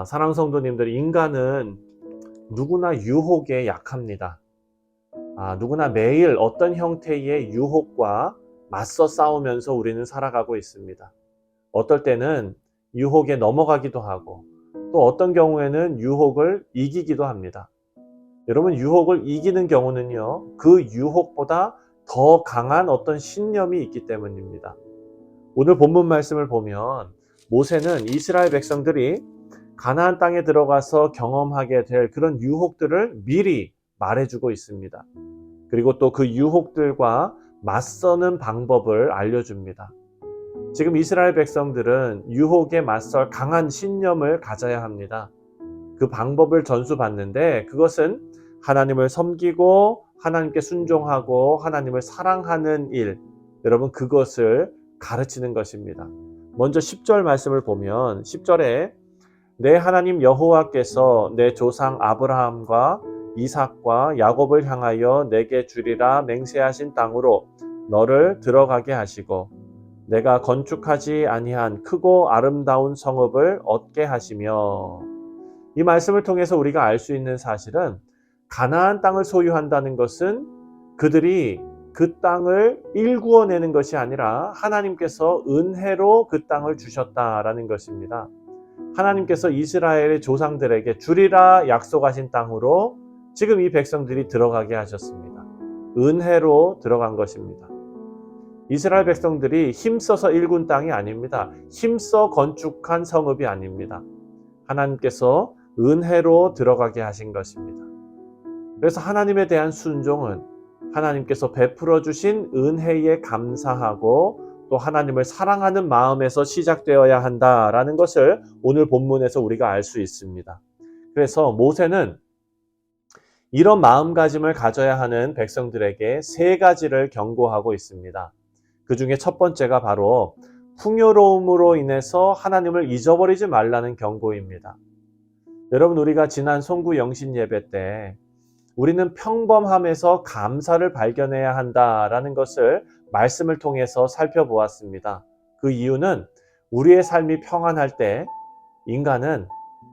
사랑하는 성도님들, 인간은 누구나 유혹에 약합니다. 누구나 매일 어떤 형태의 유혹과 맞서 싸우면서 우리는 살아가고 있습니다. 어떨 때는 유혹에 넘어가기도 하고, 또 어떤 경우에는 유혹을 이기기도 합니다. 여러분, 유혹을 이기는 경우는요, 그 유혹보다 더 강한 어떤 신념이 있기 때문입니다. 오늘 본문 말씀을 보면 모세는 이스라엘 백성들이 가나안 땅에 들어가서 경험하게 될 그런 유혹들을 미리 말해주고 있습니다. 그리고 또 그 유혹들과 맞서는 방법을 알려줍니다. 지금 이스라엘 백성들은 유혹에 맞설 강한 신념을 가져야 합니다. 그 방법을 전수받는데, 그것은 하나님을 섬기고 하나님께 순종하고 하나님을 사랑하는 일, 여러분, 그것을 가르치는 것입니다. 먼저 10절 말씀을 보면 10절에 내 하나님 여호와께서 내 조상 아브라함과 이삭과 야곱을 향하여 내게 주리라 맹세하신 땅으로 너를 들어가게 하시고 내가 건축하지 아니한 크고 아름다운 성읍을 얻게 하시며, 이 말씀을 통해서 우리가 알 수 있는 사실은 가나안 땅을 소유한다는 것은 그들이 그 땅을 일구어내는 것이 아니라 하나님께서 은혜로 그 땅을 주셨다라는 것입니다. 하나님께서 이스라엘의 조상들에게 주리라 약속하신 땅으로 지금 이 백성들이 들어가게 하셨습니다. 은혜로 들어간 것입니다. 이스라엘 백성들이 힘써서 일군 땅이 아닙니다. 힘써 건축한 성읍이 아닙니다. 하나님께서 은혜로 들어가게 하신 것입니다. 그래서 하나님에 대한 순종은 하나님께서 베풀어 주신 은혜에 감사하고 또 하나님을 사랑하는 마음에서 시작되어야 한다라는 것을 오늘 본문에서 우리가 알 수 있습니다. 그래서 모세는 이런 마음가짐을 가져야 하는 백성들에게 세 가지를 경고하고 있습니다. 그 중에 첫 번째가 바로 풍요로움으로 인해서 하나님을 잊어버리지 말라는 경고입니다. 여러분, 우리가 지난 송구 영신 예배 때 우리는 평범함에서 감사를 발견해야 한다라는 것을 말씀을 통해서 살펴보았습니다. 그 이유는 우리의 삶이 평안할 때 인간은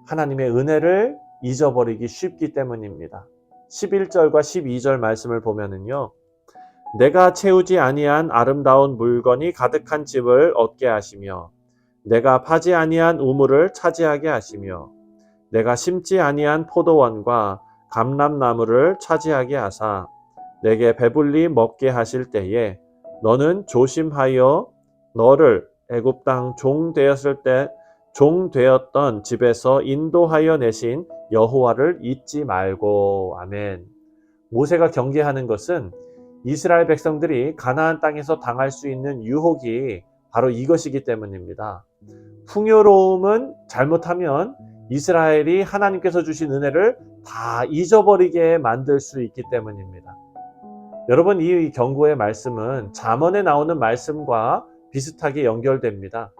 하나님의 은혜를 잊어버리기 쉽기 때문입니다. 11절과 12절 말씀을 보면은요, 내가 채우지 아니한 아름다운 물건이 가득한 집을 얻게 하시며 내가 파지 아니한 우물을 차지하게 하시며 내가 심지 아니한 포도원과 감람나무를 차지하게 하사 내게 배불리 먹게 하실 때에 너는 조심하여 너를 애굽 땅 종 되었던 집에서 인도하여 내신 여호와를 잊지 말고. 아멘. 모세가 경계하는 것은 이스라엘 백성들이 가나안 땅에서 당할 수 있는 유혹이 바로 이것이기 때문입니다. 풍요로움은 잘못하면 이스라엘이 하나님께서 주신 은혜를 다 잊어버리게 만들 수 있기 때문입니다. 여러분, 이 경고의 말씀은 잠언에 나오는 말씀과 비슷하게 연결됩니다.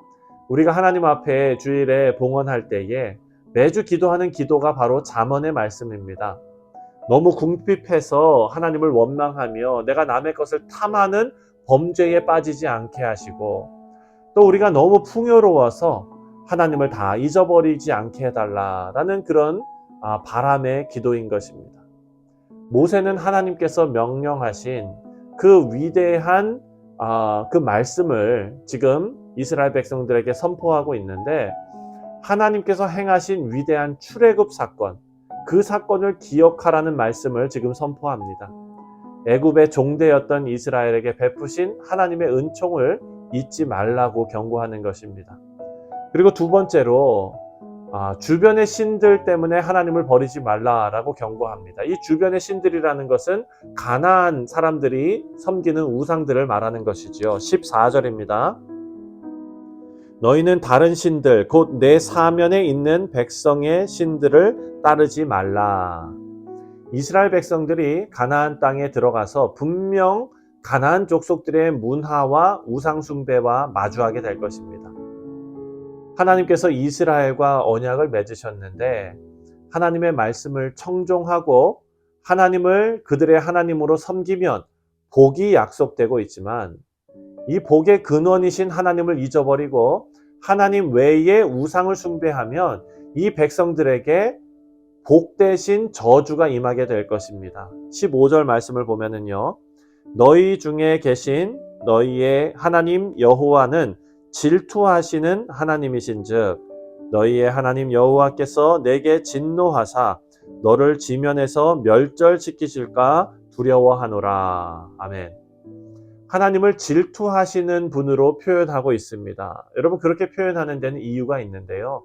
우리가 하나님 앞에 주일에 봉헌할 때에 매주 기도하는 기도가 바로 잠언의 말씀입니다. 너무 궁핍해서 하나님을 원망하며 내가 남의 것을 탐하는 범죄에 빠지지 않게 하시고, 또 우리가 너무 풍요로워서 하나님을 다 잊어버리지 않게 해달라라는 그런 바람의 기도인 것입니다. 모세는 하나님께서 명령하신 그 위대한 그 말씀을 지금 이스라엘 백성들에게 선포하고 있는데, 하나님께서 행하신 위대한 출애굽 사건, 그 사건을 기억하라는 말씀을 지금 선포합니다. 애굽의 종되었던 이스라엘에게 베푸신 하나님의 은총을 잊지 말라고 경고하는 것입니다. 그리고 두 번째로 주변의 신들 때문에 하나님을 버리지 말라라고 경고합니다. 이 주변의 신들이라는 것은 가나안 사람들이 섬기는 우상들을 말하는 것이지요. 14절입니다. 너희는 다른 신들 곧 내 사면에 있는 백성의 신들을 따르지 말라. 이스라엘 백성들이 가나안 땅에 들어가서 분명 가나안 족속들의 문화와 우상 숭배와 마주하게 될 것입니다. 하나님께서 이스라엘과 언약을 맺으셨는데 하나님의 말씀을 청종하고 하나님을 그들의 하나님으로 섬기면 복이 약속되고 있지만, 이 복의 근원이신 하나님을 잊어버리고 하나님 외에 우상을 숭배하면 이 백성들에게 복 대신 저주가 임하게 될 것입니다. 15절 말씀을 보면은요. 너희 중에 계신 너희의 하나님 여호와는 질투하시는 하나님이신즉 너희의 하나님 여호와께서 내게 진노하사 너를 지면에서 멸절시키실까 두려워하노라. 아멘. 하나님을 질투하시는 분으로 표현하고 있습니다. 여러분 그렇게 표현하는 데는 이유가 있는데요.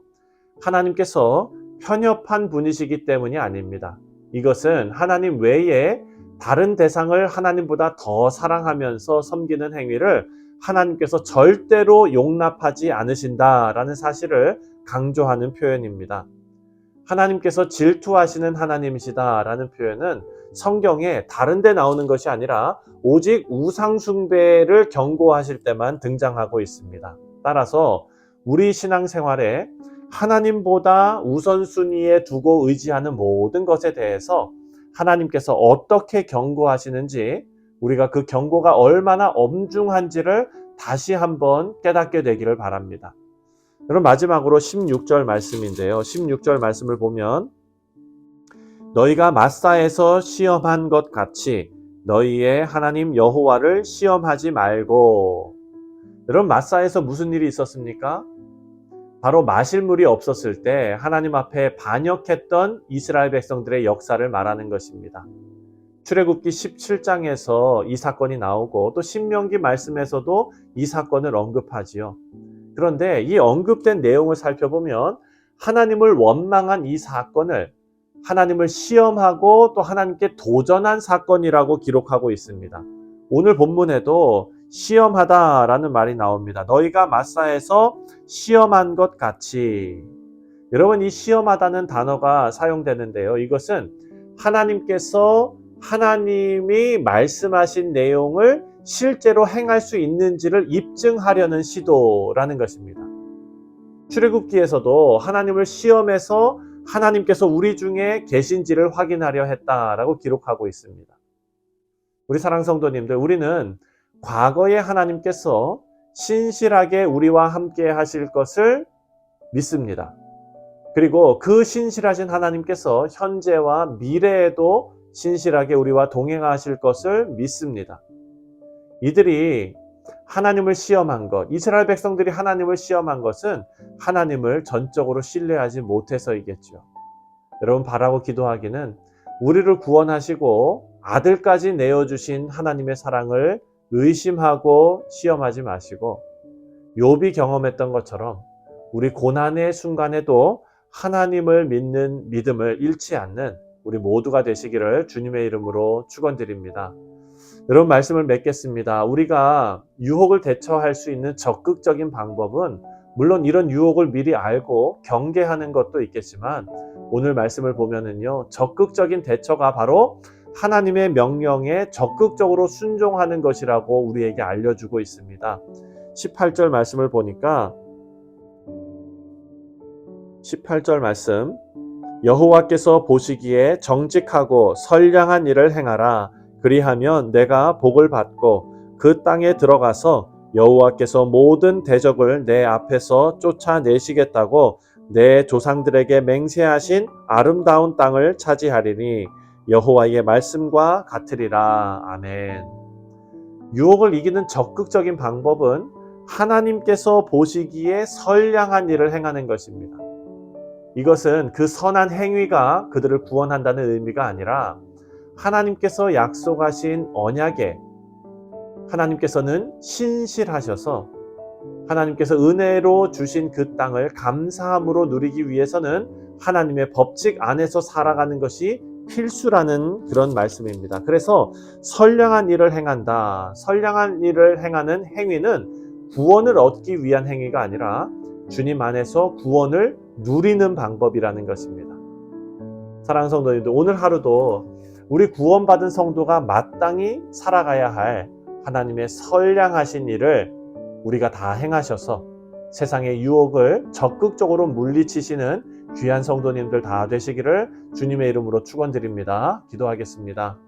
하나님께서 편협한 분이시기 때문이 아닙니다. 이것은 하나님 외에 다른 대상을 하나님보다 더 사랑하면서 섬기는 행위를 하나님께서 절대로 용납하지 않으신다라는 사실을 강조하는 표현입니다. 하나님께서 질투하시는 하나님이시다라는 표현은 성경에 다른 데 나오는 것이 아니라 오직 우상숭배를 경고하실 때만 등장하고 있습니다. 따라서 우리 신앙생활에 하나님보다 우선순위에 두고 의지하는 모든 것에 대해서 하나님께서 어떻게 경고하시는지 우리가 그 경고가 얼마나 엄중한지를 다시 한번 깨닫게 되기를 바랍니다. 그럼 마지막으로 16절 말씀인데요. 16절 말씀을 보면 너희가 마사에서 시험한 것 같이 너희의 하나님 여호와를 시험하지 말고. 여러분 마사에서 무슨 일이 있었습니까? 바로 마실 물이 없었을 때 하나님 앞에 반역했던 이스라엘 백성들의 역사를 말하는 것입니다. 출애굽기 17장에서 이 사건이 나오고 또 신명기 말씀에서도 이 사건을 언급하지요. 그런데 이 언급된 내용을 살펴보면 하나님을 원망한 이 사건을 하나님을 시험하고 또 하나님께 도전한 사건이라고 기록하고 있습니다. 오늘 본문에도 시험하다라는 말이 나옵니다. 너희가 마사에서 시험한 것 같이. 여러분 이 시험하다는 단어가 사용되는데요. 이것은 하나님께서 하나님이 말씀하신 내용을 실제로 행할 수 있는지를 입증하려는 시도라는 것입니다. 출애굽기에서도 하나님을 시험해서 하나님께서 우리 중에 계신지를 확인하려 했다라고 기록하고 있습니다. 우리 사랑 성도님들, 우리는 과거에 하나님께서 신실하게 우리와 함께 하실 것을 믿습니다. 그리고 그 신실하신 하나님께서 현재와 미래에도 신실하게 우리와 동행하실 것을 믿습니다. 이들이 하나님을 시험한 것, 이스라엘 백성들이 하나님을 시험한 것은 하나님을 전적으로 신뢰하지 못해서이겠죠. 여러분 바라고 기도하기는 우리를 구원하시고 아들까지 내어주신 하나님의 사랑을 의심하고 시험하지 마시고 욥이 경험했던 것처럼 우리 고난의 순간에도 하나님을 믿는 믿음을 잃지 않는 우리 모두가 되시기를 주님의 이름으로 축원드립니다. 여러분 말씀을 맺겠습니다. 우리가 유혹을 대처할 수 있는 적극적인 방법은 물론 이런 유혹을 미리 알고 경계하는 것도 있겠지만 오늘 말씀을 보면은요, 적극적인 대처가 바로 하나님의 명령에 적극적으로 순종하는 것이라고 우리에게 알려주고 있습니다. 18절 말씀을 보니까 18절 말씀 여호와께서 보시기에 정직하고 선량한 일을 행하라. 그리하면 내가 복을 받고 그 땅에 들어가서 여호와께서 모든 대적을 내 앞에서 쫓아내시겠다고 내 조상들에게 맹세하신 아름다운 땅을 차지하리니 여호와의 말씀과 같으리라. 아멘. 유혹을 이기는 적극적인 방법은 하나님께서 보시기에 선량한 일을 행하는 것입니다. 이것은 그 선한 행위가 그들을 구원한다는 의미가 아니라 하나님께서 약속하신 언약에 하나님께서는 신실하셔서 하나님께서 은혜로 주신 그 땅을 감사함으로 누리기 위해서는 하나님의 법칙 안에서 살아가는 것이 필수라는 그런 말씀입니다. 그래서 선량한 일을 행한다. 선량한 일을 행하는 행위는 구원을 얻기 위한 행위가 아니라 주님 안에서 구원을 누리는 방법이라는 것입니다. 사랑하는 성도님들, 오늘 하루도 우리 구원받은 성도가 마땅히 살아가야 할 하나님의 선량하신 일을 우리가 다 행하셔서 세상의 유혹을 적극적으로 물리치시는 귀한 성도님들 다 되시기를 주님의 이름으로 축원드립니다. 기도하겠습니다.